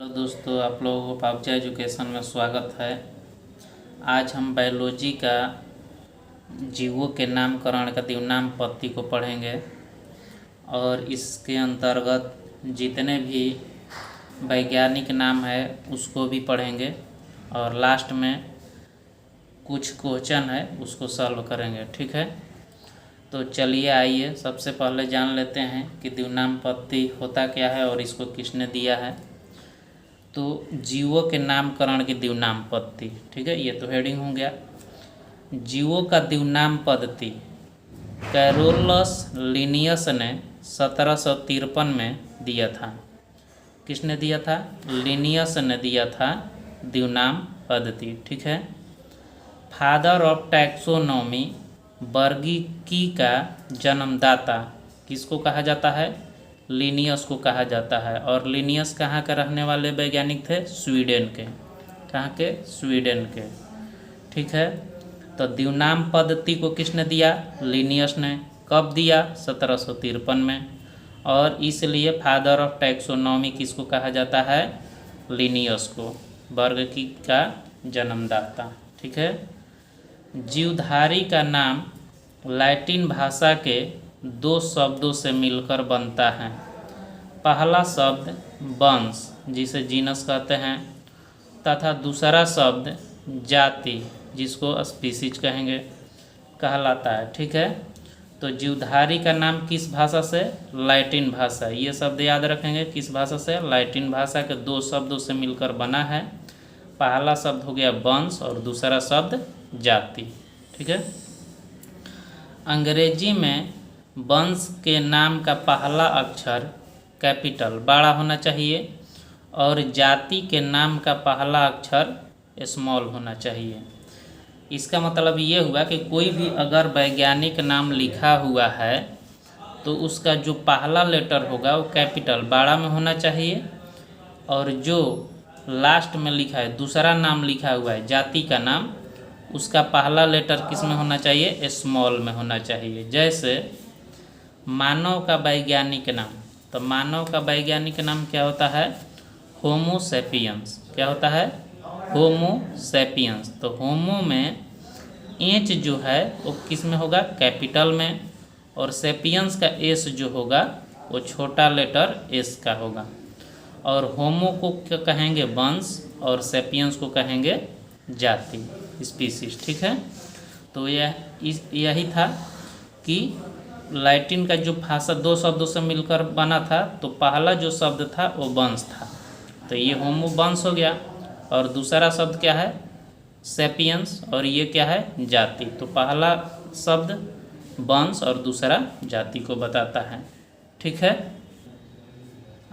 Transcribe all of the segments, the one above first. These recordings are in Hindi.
हेलो दोस्तों, आप लोगों को पापचा एजुकेशन में स्वागत है। आज हम बायोलॉजी का जीवों के नामकरण का दिवनाम पत्ती को पढ़ेंगे और इसके अंतर्गत जितने भी वैज्ञानिक नाम है उसको भी पढ़ेंगे और लास्ट में कुछ क्वेश्चन है उसको सॉल्व करेंगे। ठीक है, तो चलिए आइए सबसे पहले जान लेते हैं कि दिवनाम पत्ती होता क्या है और इसको किसने दिया है। तो जीवों के नामकरण की दिवनाम पद्धति, ठीक है, ये तो हेडिंग हो गया। जीवों का दिवनाम पद्धति कैरोलस लिनियस ने 1753 में दिया था। किसने दिया था? लिनियस ने दिया था दिवनाम पद्धति। ठीक है। फादर ऑफ टैक्सोनॉमी, वर्गीकी का जन्मदाता किसको कहा जाता है? लिनियस को कहा जाता है। और लिनियस कहाँ के रहने वाले वैज्ञानिक थे? स्वीडन के। कहाँ के? स्वीडन के। ठीक है, तो दिवनाम पद्धति को किसने दिया? लिनियस ने। कब दिया? 1753 में। और इसलिए फादर ऑफ टैक्सोनॉमी किसको कहा जाता है? लिनियस को, वर्गीकी का जन्मदाता। ठीक है। जीवधारी का नाम लैटिन भाषा के दो शब्दों से मिलकर बनता है। पहला शब्द वंश, जिसे जीनस कहते हैं, तथा दूसरा शब्द जाति, जिसको स्पीसीज कहेंगे, कहलाता है। ठीक है, तो जीवधारी का नाम किस भाषा से? लैटिन भाषा। ये शब्द याद रखेंगे, किस भाषा से? लैटिन भाषा के दो शब्दों से मिलकर बना है। पहला शब्द हो गया वंश और दूसरा शब्द जाति। ठीक है। अंग्रेजी में वंश के नाम का पहला अक्षर कैपिटल बड़ा होना चाहिए और जाति के नाम का पहला अक्षर स्मॉल होना चाहिए। इसका मतलब ये हुआ कि कोई भी अगर वैज्ञानिक नाम लिखा हुआ है तो उसका जो पहला लेटर होगा वो कैपिटल बड़ा में होना चाहिए, और जो लास्ट में लिखा है, दूसरा नाम लिखा हुआ है जाति का नाम, उसका पहला लेटर किस में होना चाहिए? स्मॉल में होना चाहिए। जैसे मानव का वैज्ञानिक नाम, तो मानव का वैज्ञानिक नाम क्या होता है? होमो सेपियंस। क्या होता है? होमो सेपियंस। तो होमो में एच जो है वो किस में होगा? कैपिटल में, और सेपियंस का एस जो होगा वो छोटा लेटर एस का होगा। और होमो को क्या कहेंगे? वंश, और सेपियंस को कहेंगे जाति, स्पीसीज। ठीक है, तो यही था कि लैटिन का जो भाषा दो शब्दों से मिलकर बना था, तो पहला जो शब्द था वो वंश था, तो ये होमो वंश हो गया। और दूसरा शब्द क्या है? सेपियंस, और ये क्या है? जाति। तो पहला शब्द वंश और दूसरा जाति को बताता है। ठीक है,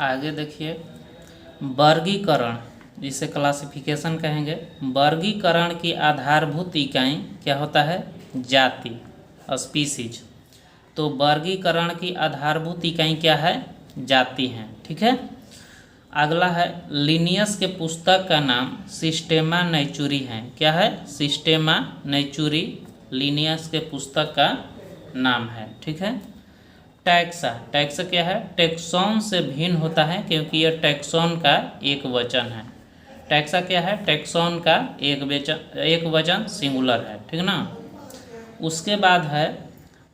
आगे देखिए। वर्गीकरण, जिसे क्लासिफिकेशन कहेंगे। वर्गीकरण की आधारभूत इकाई क्या होता है? जाति, स्पीसीज। तो वर्गीकरण की आधारभूत इकाई क्या है? जाति है। ठीक है। अगला है, लिनियस के पुस्तक का नाम सिस्टेमा नैचुरी है। क्या है? सिस्टेमा नैचुरी लिनियस के पुस्तक का नाम है। ठीक है। टैक्सा, टैक्सा क्या है? टैक्सॉन से भिन्न होता है क्योंकि यह टैक्सॉन का एक वचन है। टैक्सा क्या है? टैक्सॉन का एक वचन सिंगुलर है। ठीक ना। उसके बाद है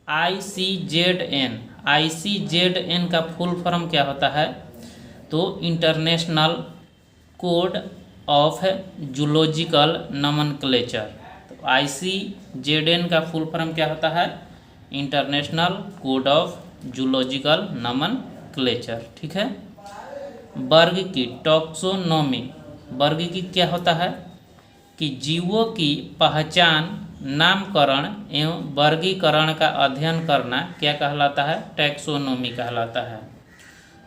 ICZN। ICZN का फुल फॉर्म क्या होता है? तो international code of zoological nomenclature. तो ICZN का फुल फॉर्म क्या होता है? International code of zoological nomenclature. ठीक है। वर्ग की टैक्सोनॉमी, वर्ग की क्या होता है? कि जीवों की पहचान, नामकरण एवं वर्गीकरण का अध्ययन करना क्या कहलाता है? टैक्सोनॉमी कहलाता है।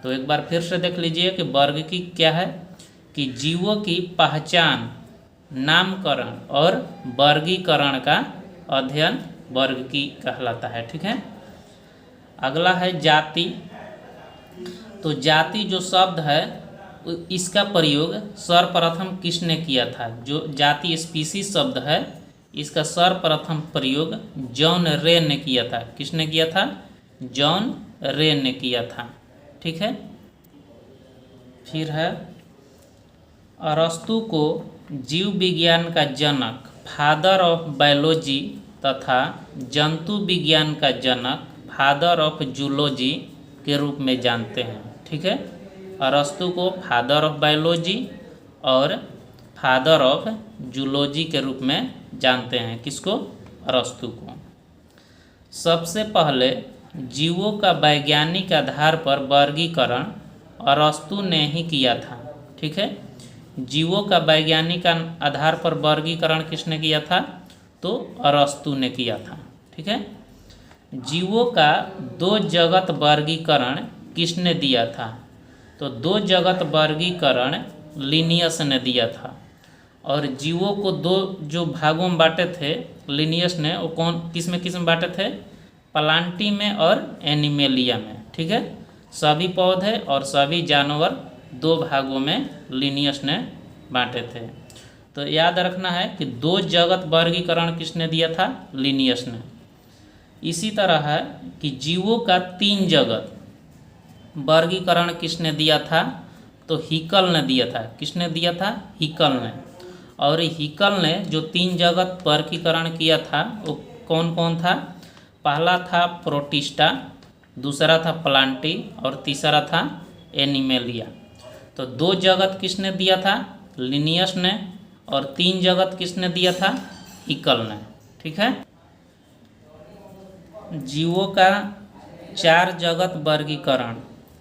तो एक बार फिर से देख लीजिए कि वर्ग की क्या है? कि जीवों की पहचान, नामकरण और वर्गीकरण का अध्ययन वर्ग की कहलाता है। ठीक है। अगला है जाति। तो जाति जो शब्द है इसका प्रयोग सर्वप्रथम किसने किया था? जो जाति स्पीसीज शब्द है इसका सर्वप्रथम प्रयोग जॉन रे ने किया था। किसने किया था? जॉन रे ने किया था। ठीक है। फिर है अरस्तु को जीव विज्ञान का जनक, फादर ऑफ बायोलॉजी तथा जंतु विज्ञान का जनक, फादर ऑफ जूलॉजी के रूप में जानते हैं। ठीक है, अरस्तु को फादर ऑफ बायोलॉजी और फादर ऑफ जूलॉजी के रूप में जानते हैं। किसको? अरस्तु को। सबसे पहले जीवों का वैज्ञानिक आधार पर वर्गीकरण अरस्तु ने ही किया था। ठीक है, जीवों का वैज्ञानिक आधार पर वर्गीकरण किसने किया था? तो अरस्तु ने किया था। ठीक है, जीवों का दो जगत वर्गीकरण किसने दिया था? तो दो जगत वर्गीकरण लिनियस ने दिया था। और जीवों को दो जो भागों में बांटे थे लिनियस ने, वो कौन किस में बांटे थे? प्लांटी में और एनिमेलिया में। ठीक है, सभी पौधे और सभी जानवर दो भागों में लिनियस ने बांटे थे। तो याद रखना है कि दो जगत वर्गीकरण किसने दिया था? लिनियस ने। इसी तरह है कि जीवों का तीन जगत वर्गीकरण किसने दिया था? तो हिकल ने दिया था। किसने दिया था? हिकल ने। और हिकल ने जो तीन जगत वर्गीकरण किया था वो कौन कौन था? पहला था प्रोटिस्टा, दूसरा था प्लांटी और तीसरा था एनिमेलिया। तो दो जगत किसने दिया था? लिनियस ने। और तीन जगत किसने दिया था? हिकल ने। ठीक है, जीवों का चार जगत वर्गीकरण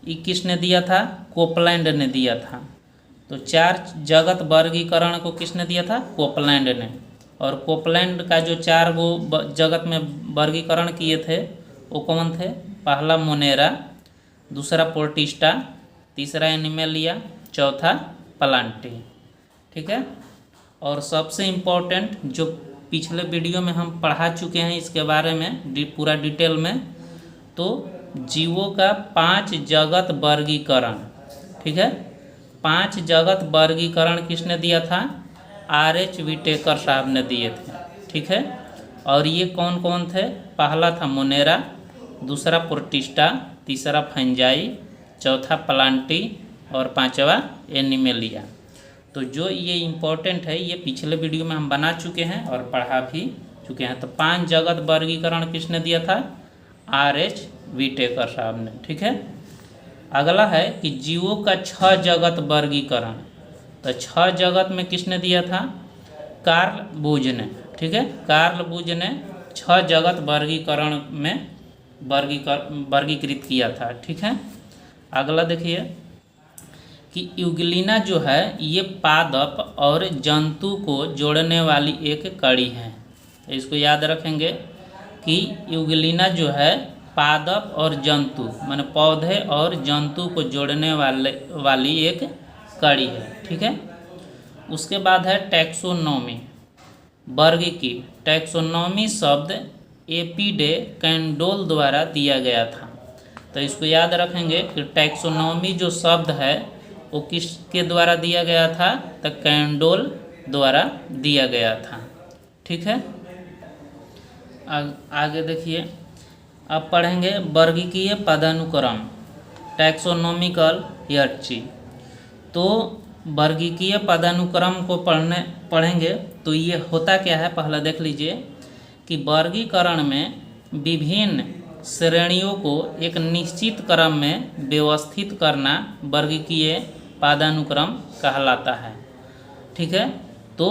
ये किसने दिया था? कोपलैंड ने दिया था। तो चार जगत वर्गीकरण को किसने दिया था? कोपलैंड ने। और कोपलैंड का जो चार गो जगत में वर्गीकरण किए थे वो कौन थे? पहला मोनेरा, दूसरा प्रोटिस्टा, तीसरा एनिमेलिया, चौथा प्लांटी। ठीक है, और सबसे इम्पोर्टेंट जो पिछले वीडियो में हम पढ़ा चुके हैं इसके बारे में पूरा डिटेल में, तो जीवों का पांच जगत वर्गीकरण। ठीक है, पांच जगत वर्गीकरण किसने दिया था? R.H. विटेकर साहब ने दिए थे। ठीक है, और ये कौन कौन थे? पहला था मोनेरा, दूसरा प्रोटिस्टा, तीसरा फंजाई, चौथा प्लांटी और पांचवा एनिमेलिया। तो जो ये इम्पोर्टेंट है ये पिछले वीडियो में हम बना चुके हैं और पढ़ा भी चुके हैं। तो पांच जगत वर्गीकरण किसने दिया था? R.H. विटेकर साहब ने। ठीक है, अगला है कि जीवों का छह जगत वर्गीकरण। तो छह जगत में किसने दिया था? कार्ल बूज ने। ठीक है, कार्ल बूज ने छह जगत वर्गीकरण में वर्गीकृत किया था। ठीक है, अगला देखिए कि यूग्लिना जो है ये पादप और जंतु को जोड़ने वाली एक कड़ी है। तो इसको याद रखेंगे कि यूग्लिना जो है पादप और जंतु माने पौधे और जंतु को जोड़ने वाली एक कड़ी है। ठीक है, उसके बाद है टैक्सोनॉमी, वर्ग की। टैक्सोनॉमी शब्द एपीडे कैंडोल द्वारा दिया गया था। तो इसको याद रखेंगे कि टैक्सोनॉमी जो शब्द है वो किसके द्वारा दिया गया था? तो कैंडोल द्वारा दिया गया था। ठीक है, आगे देखिए, अब पढ़ेंगे वर्गीकीय पदानुक्रम, टैक्सोनॉमिकल हियरची। तो वर्गीकीय पदानुक्रम को पढ़ेंगे तो ये होता क्या है पहला देख लीजिए कि वर्गीकरण में विभिन्न श्रेणियों को एक निश्चित क्रम में व्यवस्थित करना वर्गीकीय पदानुक्रम कहलाता है। ठीक है, तो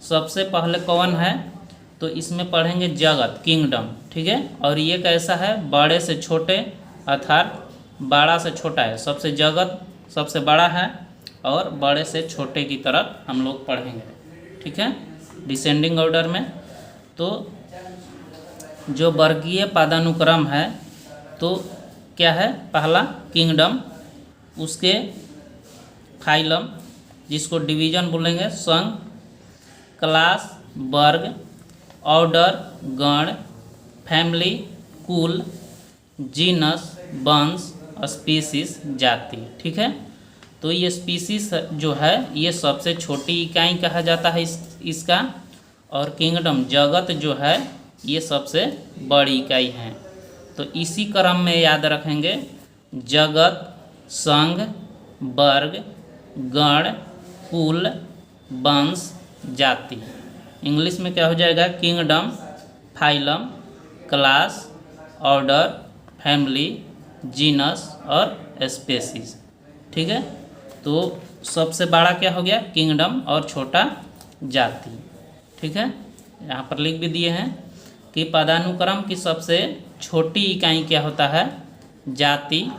सबसे पहले कौन है? तो इसमें पढ़ेंगे जगत, किंगडम। ठीक है, और ये कैसा है? बड़े से छोटे अर्थात बड़ा से छोटा है। सबसे जगत सबसे बड़ा है और बड़े से छोटे की तरफ हम लोग पढ़ेंगे। ठीक है, डिसेंडिंग ऑर्डर में। तो जो वर्गीय पदानुक्रम है तो क्या है? पहला किंगडम, उसके फाइलम जिसको डिवीजन बोलेंगे, संघ, क्लास वर्ग, ऑर्डर गण, फैमिली कुल, जीनस वंश, स्पीसीज जाति। ठीक है, तो ये स्पीसीज जो है ये सबसे छोटी इकाई कहा जाता है इसका, और किंगडम जगत जो है ये सबसे बड़ी इकाई है। तो इसी क्रम में याद रखेंगे जगत, संघ, वर्ग, गण, कुल, वंश, जाति। इंग्लिश में क्या हो जाएगा? Kingdom, phylum, class, order, family, genus और स्पेसीज। ठीक है, तो सबसे बड़ा क्या हो गया? किंगडम और छोटा जाति। ठीक है, यहाँ पर लिख भी दिए हैं कि पदानुक्रम की सबसे छोटी इकाई क्या होता है? जाति,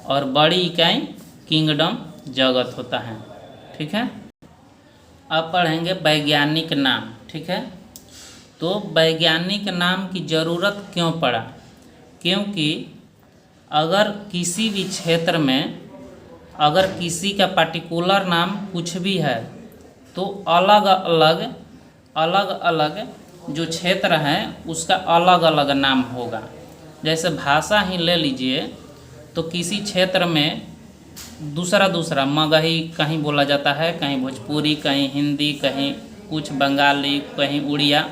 और बड़ी इकाई किंगडम, जगत होता है। ठीक है, अब पढ़ेंगे वैज्ञानिक नाम। ठीक है, तो वैज्ञानिक नाम की ज़रूरत क्यों पड़ा? क्योंकि अगर किसी भी क्षेत्र में अगर किसी का पर्टिकुलर नाम कुछ भी है तो अलग अलग जो क्षेत्र हैं उसका अलग अलग नाम होगा। जैसे भाषा ही ले लीजिए, तो किसी क्षेत्र में दूसरा मगही कहीं बोला जाता है, कहीं भोजपुरी, कहीं हिंदी, कहीं कुछ बंगाली, कहीं उड़िया।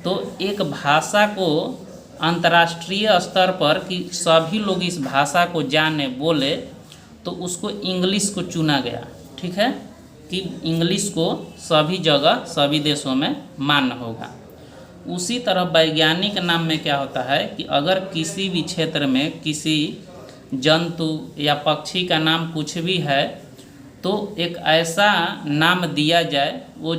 तो एक भाषा को अंतर्राष्ट्रीय स्तर पर कि सभी लोग इस भाषा को जाने, बोले, तो उसको इंग्लिश को चुना गया। ठीक है, कि इंग्लिश को सभी जगह सभी देशों में मान्य होगा। उसी तरह वैज्ञानिक नाम में क्या होता है कि अगर किसी भी क्षेत्र में किसी जंतु या पक्षी का नाम कुछ भी है तो एक ऐसा नाम दिया जाए वो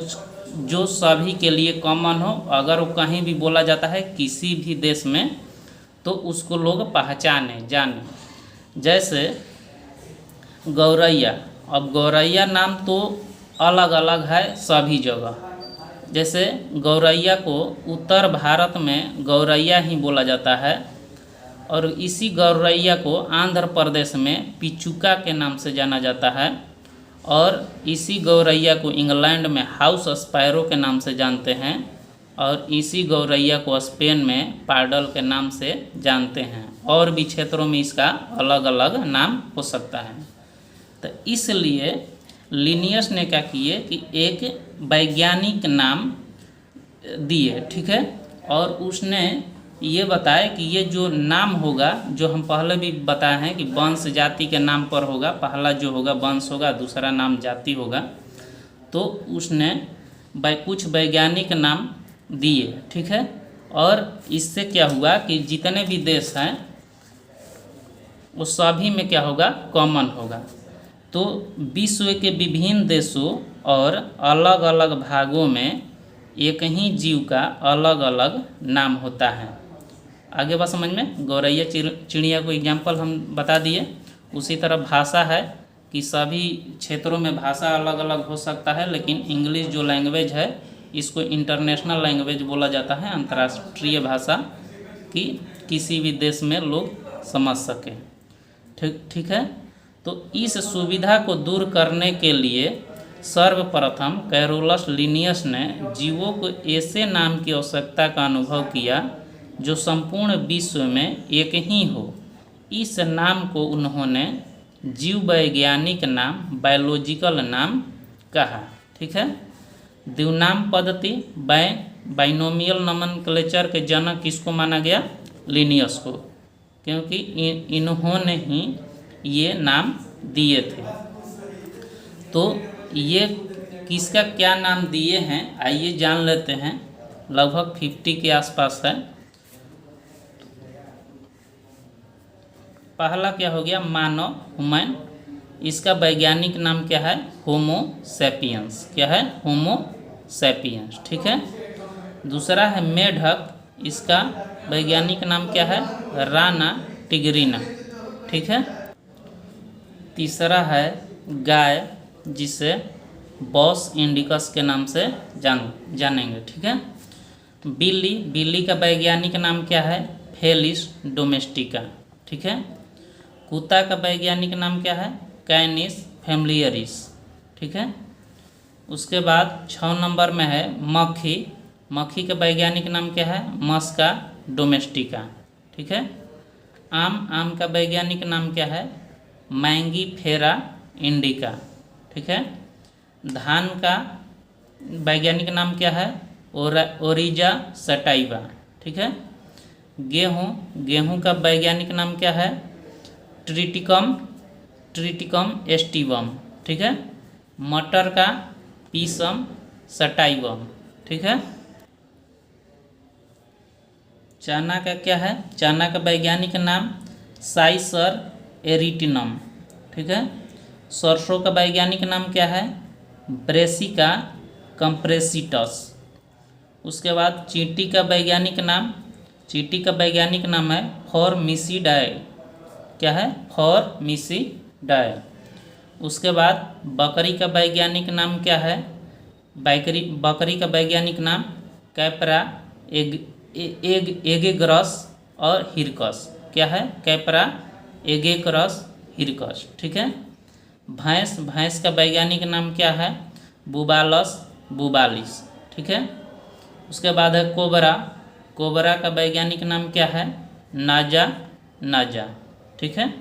जो सभी के लिए कॉमन हो। अगर वो कहीं भी बोला जाता है किसी भी देश में तो उसको लोग पहचाने, जाने। जैसे गौरैया, अब गौरैया नाम तो अलग अलग है सभी जगह। जैसे गौरैया को उत्तर भारत में गौरैया ही बोला जाता है, और इसी गौरैया को आंध्र प्रदेश में पिचुका के नाम से जाना जाता है, और इसी गौरैया को इंग्लैंड में हाउस स्पैरो के नाम से जानते हैं, और इसी गौरैया को स्पेन में पार्डल के नाम से जानते हैं। और भी क्षेत्रों में इसका अलग अलग नाम हो सकता है। तो इसलिए लिनियस ने क्या किए कि एक वैज्ञानिक नाम दिए। ठीक है, और उसने ये बताया कि ये जो नाम होगा, जो हम पहले भी बताए हैं कि वंश जाति के नाम पर होगा, पहला जो होगा वंश होगा, दूसरा नाम जाति होगा। तो उसने कुछ वैज्ञानिक नाम दिए। ठीक है, और इससे क्या हुआ कि जितने भी देश हैं वो सभी में क्या होगा? कॉमन होगा। तो विश्व के विभिन्न देशों और अलग अलग भागों में एक ही जीव का अलग अलग नाम होता है। आगे बात समझ में? गौरैया चिड़िया को एग्जाम्पल हम बता दिए। उसी तरह भाषा है कि सभी क्षेत्रों में भाषा अलग अलग हो सकता है, लेकिन इंग्लिश जो लैंग्वेज है इसको इंटरनेशनल लैंग्वेज बोला जाता है, अंतर्राष्ट्रीय भाषा, कि किसी भी देश में लोग समझ सकें। ठीक है, तो इस सुविधा को दूर करने के लिए सर्वप्रथम कैरोलस लिनियस ने जीवों को ऐसे नाम की आवश्यकता का अनुभव किया जो संपूर्ण विश्व में एक ही हो। इस नाम को उन्होंने जीव वैज्ञानिक नाम, बायोलॉजिकल नाम कहा। ठीक है, द्विनाम पद्धति बाइनोमियल नोमेनक्लेचर के जनक किसको माना गया? लिनियस को, क्योंकि इन्होंने ही ये नाम दिए थे। तो ये किसका क्या नाम दिए हैं आइए जान लेते हैं। लगभग 50 के आसपास है। पहला क्या हो गया? मानव, ह्यूमन। इसका वैज्ञानिक नाम क्या है? Homo sapiens. क्या है? Homo sapiens. ठीक है, दूसरा है मेढक। इसका वैज्ञानिक नाम क्या है? राना टिग्रिना। ठीक है, तीसरा है गाय, जिसे बॉस इंडिकस के नाम से जानेंगे। ठीक है, बिल्ली का वैज्ञानिक नाम क्या है? Felis domestica. ठीक है, कुत्ता का वैज्ञानिक नाम क्या है? कैनिस फैमिलियरिस। ठीक है, उसके बाद 6 नंबर में है मक्खी का वैज्ञानिक नाम क्या है? मस्का डोमेस्टिका। ठीक है, आम का वैज्ञानिक नाम क्या है? Mangifera indica. ठीक है, धान का वैज्ञानिक नाम क्या है? ओरिजा सटाइवा। ठीक है, गेहूं का वैज्ञानिक नाम क्या है? Triticum aestivum. ठीक है, मटर का पीसम सटाइवम। ठीक है। चना का क्या है? चना का वैज्ञानिक नाम साइसर एरिटिनम। ठीक है। सरसों का वैज्ञानिक नाम क्या है? ब्रेसिका कंप्रेसिटस। उसके बाद चींटी का वैज्ञानिक नाम, चींटी का वैज्ञानिक नाम है फॉर्मिसिडाए। क्या है? फॉर्मिसिडाए। उसके बाद बकरी का वैज्ञानिक नाम क्या है? बकरी का वैज्ञानिक नाम कैपरा एगेग्रस और हिरकस। क्या है? कैपरा एगेग्रस हिरकस। ठीक है। भैंस का वैज्ञानिक नाम क्या है? बुबालस बुबालिस। ठीक है। उसके बाद है कोबरा का वैज्ञानिक नाम क्या है? नाजा नाजा। ठीक है।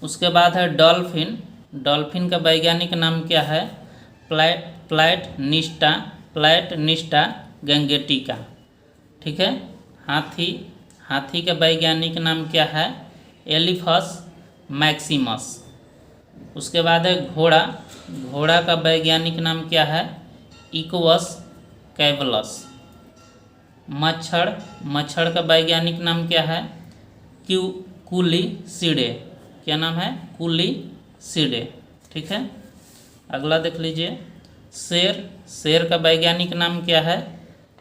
उसके बाद है डॉल्फिन का वैज्ञानिक नाम क्या है? प्लैटनिस्टा गैंगेटिका। ठीक है। हाथी का वैज्ञानिक नाम क्या है? Elephas maximus. उसके बाद है घोड़ा का वैज्ञानिक नाम क्या है? Equals Carolus. मच्छर का वैज्ञानिक नाम क्या है? कुलीसिडे। क्या नाम है? कुलीसिडे। ठीक है। अगला देख लीजिए। शेर का वैज्ञानिक नाम क्या है?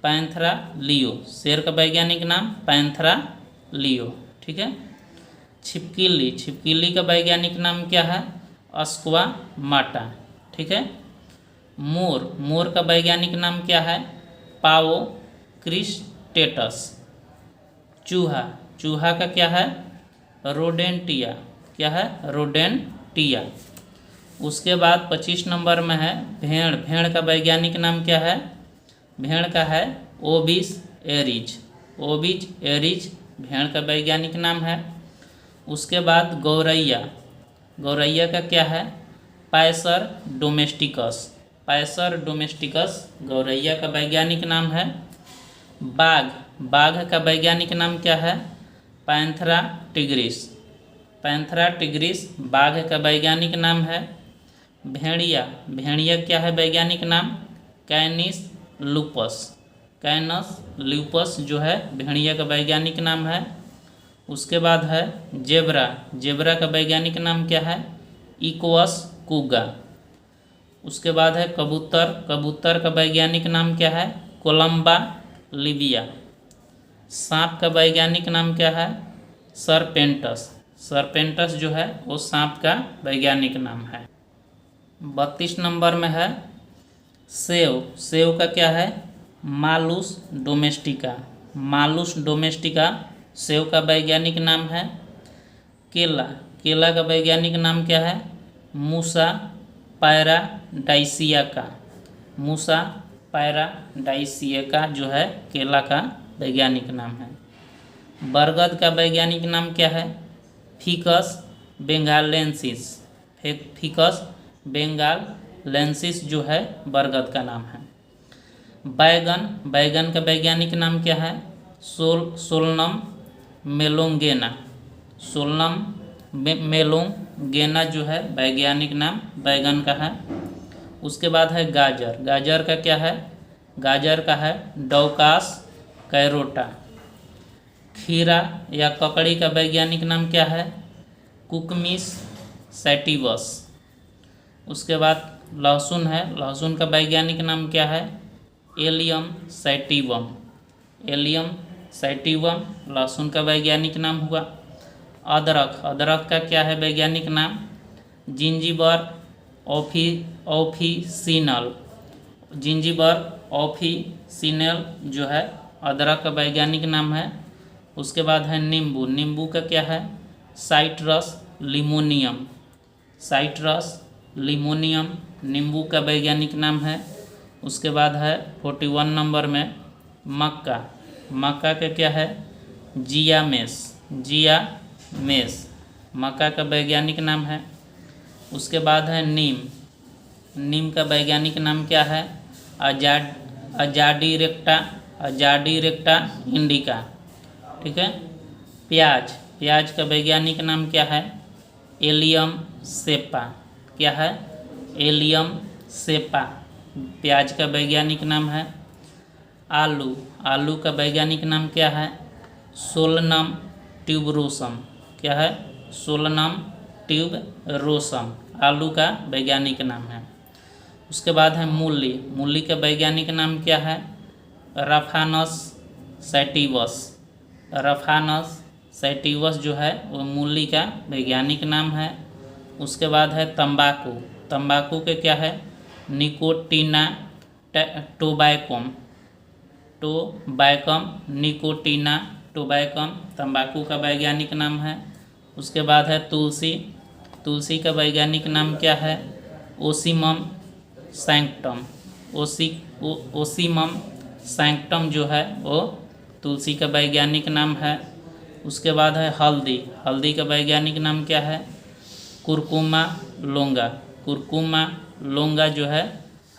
पैंथरा लियो। शेर का वैज्ञानिक नाम पैंथरा लियो। ठीक है। छिपकली का वैज्ञानिक नाम क्या है? अस्क्वा माटा। ठीक है। मोर का वैज्ञानिक नाम क्या है? Pavo cristatus. चूहा का क्या है? रोडेंटिया। क्या है? रोडेंटिया। उसके बाद 25 नंबर में है भेड़ का वैज्ञानिक नाम क्या है? भेड़ का है ओबिस एरिज भेड़ का वैज्ञानिक नाम है। उसके बाद गौरैया का क्या है? पैसर डोमेस्टिकस गौरैया का वैज्ञानिक नाम है। बाघ का वैज्ञानिक नाम क्या है? पैंथरा टिग्रिस बाघ का वैज्ञानिक नाम है। भेड़िया क्या है वैज्ञानिक नाम? कैनस लूपस जो है भेड़िया का वैज्ञानिक नाम है। उसके बाद है जेब्रा का वैज्ञानिक नाम क्या है? इक्वस कुगा। उसके बाद है कबूतर का वैज्ञानिक नाम क्या है? कोलंबा लिबिया। सांप का वैज्ञानिक नाम क्या है? सरपेंटस जो है वो सांप का वैज्ञानिक नाम है। 32 नंबर में है सेव का क्या है? मालुस डोमेस्टिका सेव का वैज्ञानिक नाम है। केला का वैज्ञानिक नाम क्या है? मूसा पैराडाइसिएका जो है केला का वैज्ञानिक नाम है। बरगद का वैज्ञानिक नाम क्या है? फिकस बेंगालेंसिस जो है बरगद का नाम है। बैगन का वैज्ञानिक नाम क्या है? सोलनम मेलोंगेना जो है वैज्ञानिक नाम बैगन का है। उसके बाद है गाजर का क्या है? गाजर का है डोकास कैरोटा। खीरा या ककड़ी का वैज्ञानिक नाम क्या है? कुकमिस सैटिवस। उसके बाद लहसुन का वैज्ञानिक नाम क्या है? एलियम सैटिवम लहसुन का वैज्ञानिक नाम हुआ। अदरक का क्या है वैज्ञानिक नाम? जिंजीबर ऑफिसिनल जो है अदरक का वैज्ञानिक नाम है। उसके बाद है नींबू का क्या है? साइट्रस लिमोनियम नींबू का वैज्ञानिक नाम है। उसके बाद है 41 नंबर में मक्का का क्या है? जिया मेस मक्का का वैज्ञानिक नाम है। उसके बाद है नीम का वैज्ञानिक नाम क्या है? Azadirachta indica. ठीक है। प्याज का वैज्ञानिक नाम क्या है? Allium cepa. क्या है? एलियम सेपा प्याज का वैज्ञानिक नाम है। आलू, आलू का वैज्ञानिक नाम क्या है? Solanum tuberosum. क्या है? सोलनम ट्यूबरोसम आलू का वैज्ञानिक नाम है। उसके बाद है मूली, मूली का वैज्ञानिक नाम क्या है? रफानस सैटिवस। रफानस सैटिवस जो है वो मूली का वैज्ञानिक नाम है। उसके बाद है तंबाकू, तंबाकू के क्या है? निकोटीना टोबैकम, टोबैकम निकोटीना टोबैकम तंबाकू का वैज्ञानिक नाम है। उसके बाद है तुलसी, तुलसी का वैज्ञानिक नाम क्या है? Ocimum sanctum. ओसिमम सैंक्टम जो है वो तुलसी का वैज्ञानिक नाम है। उसके बाद है हल्दी, हल्दी का वैज्ञानिक नाम क्या है? कुरकुमा लोंगा, कुरकुमा लोंगा जो है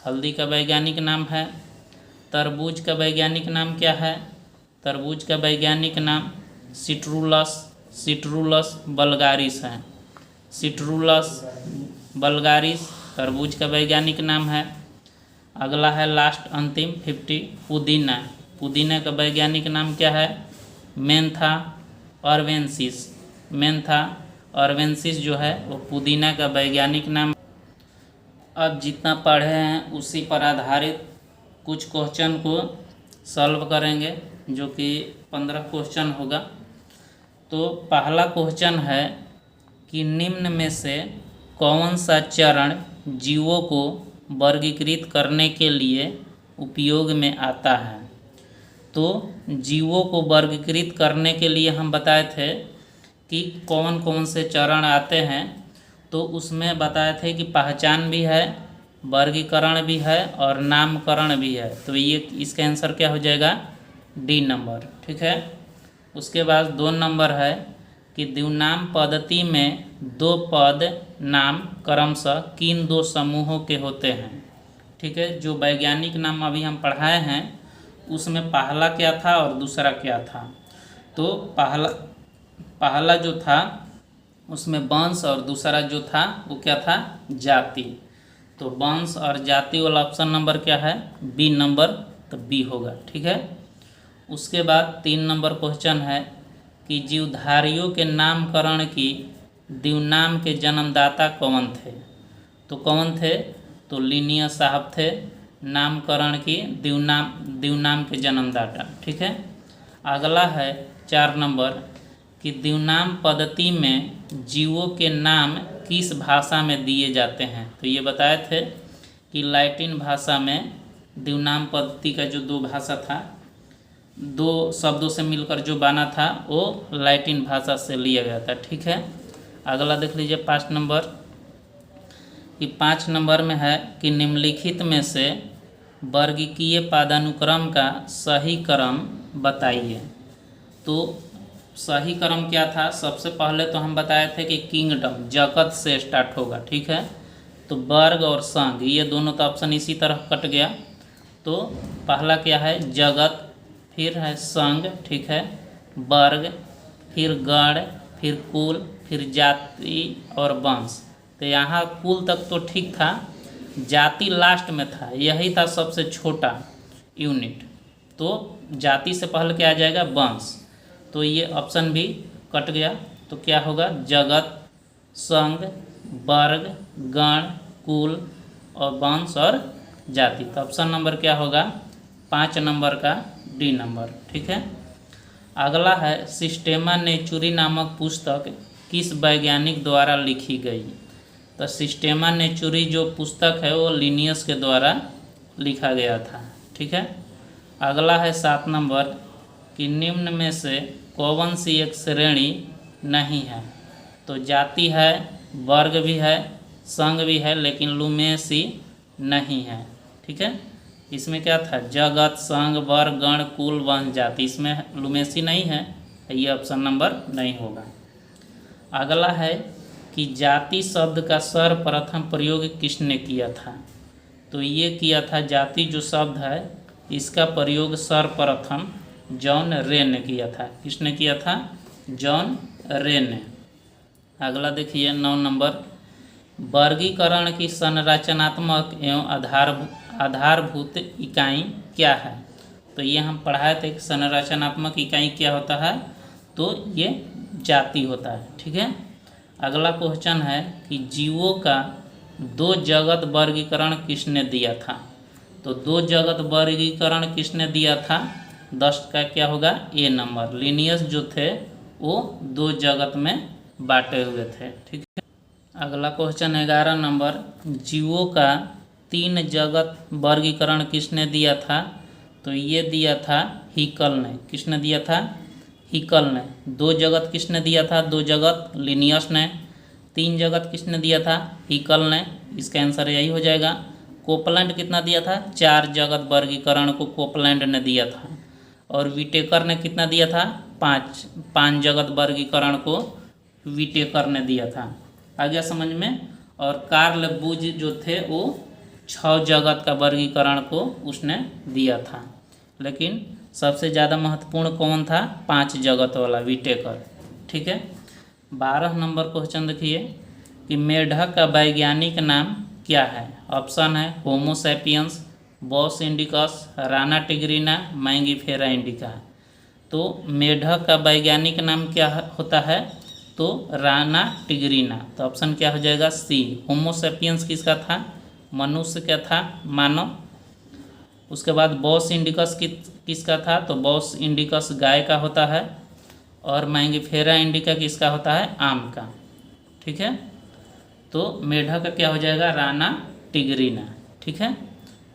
हल्दी का वैज्ञानिक नाम है। तरबूज का वैज्ञानिक नाम क्या है? तरबूज का वैज्ञानिक नाम सिट्रुलस, सिट्रुलस बल्गारिस है। सिट्रुलस बल्गारिस तरबूज का वैज्ञानिक नाम है। अगला है लास्ट अंतिम 50 पुदीना, पुदीना का वैज्ञानिक नाम क्या है? मेंथा अर्वेंसिस, मेंथा अर्वेंसिस जो है वो पुदीना का वैज्ञानिक नाम। अब जितना पढ़े हैं उसी पर आधारित कुछ क्वेश्चन को सॉल्व करेंगे, जो कि 15 क्वेश्चन होगा। तो पहला क्वेश्चन है कि निम्न में से कौन सा चरण जीवों को वर्गीकृत करने के लिए उपयोग में आता है? तो जीवों को वर्गीकृत करने के लिए हम बताए थे कि कौन कौन से चरण आते हैं। तो उसमें बताए थे कि पहचान भी है, वर्गीकरण भी है और नामकरण भी है। तो ये इसका आंसर क्या हो जाएगा? D number. ठीक है। उसके बाद 2 नंबर है कि द्विनाम पद्धति में 2 पद नाम क्रमशः किन 2 समूहों के होते हैं? ठीक है। जो वैज्ञानिक नाम अभी हम पढ़ाए हैं उसमें पहला क्या था और दूसरा क्या था? तो पहला जो था उसमें वंश और दूसरा जो था वो क्या था? जाति। तो वंश और जाति वाला ऑप्शन नंबर क्या है? बी नंबर, तो बी होगा। ठीक है। उसके बाद 3 नंबर क्वेश्चन है कि जीवधारियों के नामकरण की द्विनाम के जन्मदाता कौन थे? तो कौन थे? तो लिनियस साहब थे नामकरण की द्विनाम के जन्मदाता। ठीक है। अगला है 4 नंबर कि द्विनाम पद्धति में जीवों के नाम किस भाषा में दिए जाते हैं? तो ये बताए थे कि लैटिन भाषा में द्विनाम पद्धति का जो 2 भाषा था, 2 शब्दों से मिलकर जो बना था वो लैटिन भाषा से लिया गया था। ठीक है। अगला देख लीजिए 5 नंबर कि 5 नंबर में है कि निम्नलिखित में से वर्गीकीय पदानुक्रम का सही क्रम बताइए। तो सही क्रम क्या था? सबसे पहले तो हम बताए थे कि किंगडम जगत से स्टार्ट होगा। ठीक है। तो वर्ग और संघ ये दोनों तो ऑप्शन इसी तरह कट गया। तो पहला क्या है? जगत, फिर है संघ, ठीक है, वर्ग, फिर गण, फिर कुल, फिर जाति और वंश। तो यहाँ कुल तक तो ठीक था, जाति लास्ट में था, यही था सबसे छोटा यूनिट। तो जाति से पहले क्या आ जाएगा? वंश। तो ये ऑप्शन भी कट गया। तो क्या होगा? जगत, संघ, वर्ग, गण, कुल और वंश और जाति। तो ऑप्शन नंबर क्या होगा? 5 नंबर का डी नंबर। ठीक है। अगला है सिस्टेमा नेचुरी नामक पुस्तक किस वैज्ञानिक द्वारा लिखी गई? तो सिस्टेमा नेचुरी जो पुस्तक है वो लिनियस के द्वारा लिखा गया था। ठीक है। अगला है 7 नंबर कि निम्न में से कौन सी एक श्रेणी नहीं है? तो जाति है, वर्ग भी है, संघ भी है, लेकिन लुमेसी नहीं है। ठीक है। इसमें क्या था? जगत, संघ, वर्ग, गण, कुल, वंश, जाति, इसमें लुमेसी नहीं है, ये ऑप्शन नंबर नहीं होगा। अगला है कि जाति शब्द का सर्वप्रथम प्रयोग किसने किया था? तो ये किया था, जाति जो शब्द है इसका प्रयोग सर्वप्रथम जॉन रे ने किया था। किसने किया था? जॉन रे ने। अगला देखिए 9 नंबर वर्गीकरण की संरचनात्मक एवं आधारभूत इकाई क्या है। तो ये हम पढ़ाए थे कि संरचनात्मक इकाई क्या होता है, तो ये जाति होता है। ठीक है। अगला क्वेश्चन है कि जीवों का दो जगत वर्गीकरण किसने दिया था। तो दो जगत वर्गीकरण किसने दिया था, 10 का क्या होगा ए नंबर। लिनियस जो थे वो दो जगत में बांटे हुए थे। ठीक है। अगला क्वेश्चन 11 नंबर, जीवों का 3 जगत वर्गीकरण किसने दिया था। तो ये दिया था हिकल ने। किसने दिया था, हिकल ने। 2 जगत किसने दिया था, 2 जगत लिनियस ने। 3 जगत किसने दिया था, हिकल ने। इसका आंसर यही हो जाएगा। कोपलैंड कितना दिया था, 4 जगत वर्गीकरण को कोपलैंड ने दिया था। और विटेकर ने कितना दिया था, 5 जगत वर्गीकरण को विटेकर ने दिया था। आ गया समझ में। और कार्ल बुज जो थे वो 6 जगत का वर्गीकरण को उसने दिया था। लेकिन सबसे ज़्यादा महत्वपूर्ण कौन था, 5 जगत वाला विटेकर। ठीक है। 12 नंबर क्वेश्चन देखिए कि मेढक का वैज्ञानिक नाम क्या है। ऑप्शन है homo sapiens, bos indicus, rana tigrina, mangifera indica. तो मेढक का वैज्ञानिक नाम क्या होता है, तो राना टिग्रिना। तो ऑप्शन क्या हो जाएगा सी। होमो सैपियंस किसका था, मनुष्य का था, मानव। उसके बाद बॉस इंडिकस किसका था, तो बॉस इंडिकस गाय का होता है। और मैंगीफेरा इंडिका किसका होता है, आम का। ठीक है। तो मेढक का क्या हो जाएगा, राना टिग्रिना। ठीक है।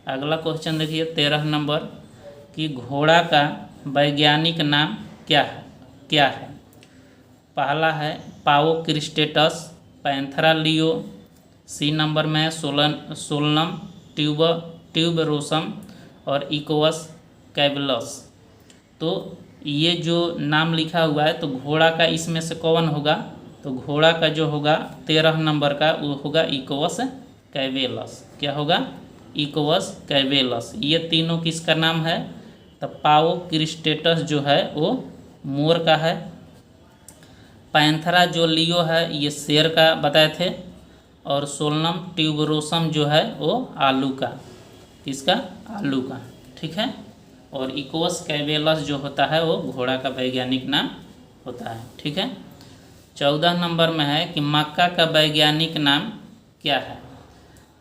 अगला क्वेश्चन देखिए 13 नंबर कि घोड़ा का वैज्ञानिक नाम क्या है। पहला है Pavo cristatus, Panthera leo. C number में है सोलनम ट्यूबरोसम और इकोवस कैबलस। तो ये जो नाम लिखा हुआ है तो घोड़ा का इसमें से कौन होगा, तो घोड़ा का जो होगा 13 नंबर का वो होगा इकोवस कैबेलस। क्या होगा, इकोवस कैबेलस। ये तीनों किसका नाम है, तो पाओ क्रिस्टेटस जो है वो मोर का है। पैंथरा जो लियो है ये शेर का बताए थे। और सोलनम ट्यूबरोसम जो है वो आलू का, किसका, आलू का। ठीक है। और इकोवस कैबेलस जो होता है वो घोड़ा का वैज्ञानिक नाम होता है। ठीक है। 14 नंबर में है कि मक्का का वैज्ञानिक नाम क्या है।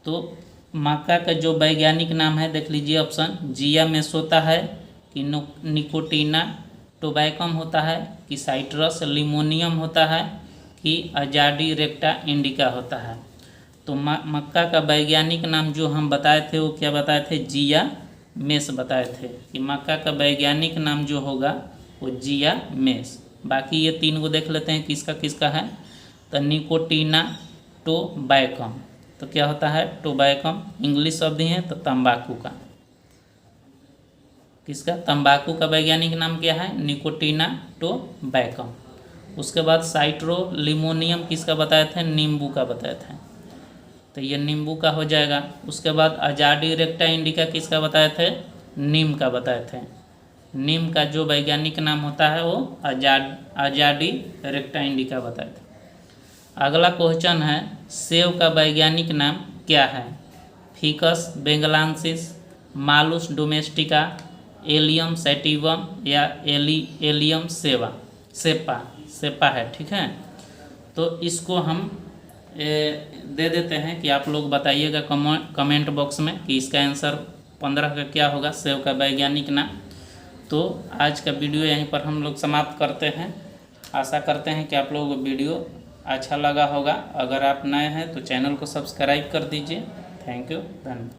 तो मक्का का जो वैज्ञानिक नाम है देख लीजिए ऑप्शन, जिया मेसोता है कि निकोटीना टोबैकम होता है कि साइट्रस लिमोनियम होता है कि अजाडी रेक्टा इंडिका होता है। तो मक्का का वैज्ञानिक नाम जो हम बताए थे वो क्या बताए थे, जिया मेस बताए थे कि मक्का का वैज्ञानिक नाम जो होगा वो जिया मेस। बाकी ये 3 को देख लेते हैं किसका किसका है। तो निकोटीना टोबैकम, तो क्या होता है, टोबैकम इंग्लिश शब्द ही है तो तंबाकू का। किसका, तंबाकू का वैज्ञानिक नाम क्या है, निकोटीना टोबैकम। उसके बाद साइट्रो लिमोनियम किसका बताए थे, नींबू का बताए थे। तो ये नींबू का हो जाएगा। उसके बाद अजाडी रेक्टा इंडिका किसका बताए थे, नीम का बताए थे। नीम का जो वैज्ञानिक नाम होता है वो अजाडी रेक्टा इंडिका बताए थे। अगला क्वेश्चन है सेब का वैज्ञानिक नाम क्या है। Ficus benghalensis, malus domestica, allium sativum या एलियम सेपा है। ठीक है। तो इसको हम दे देते हैं कि आप लोग बताइएगा कमेंट बॉक्स में कि इसका आंसर 15 का क्या होगा, सेब का वैज्ञानिक नाम। तो आज का वीडियो यहीं पर हम लोग समाप्त करते हैं। आशा करते हैं कि आप लोगों को वीडियो अच्छा लगा होगा। अगर आप नए हैं तो चैनल को सब्सक्राइब कर दीजिए। थैंक यू, धन्यवाद।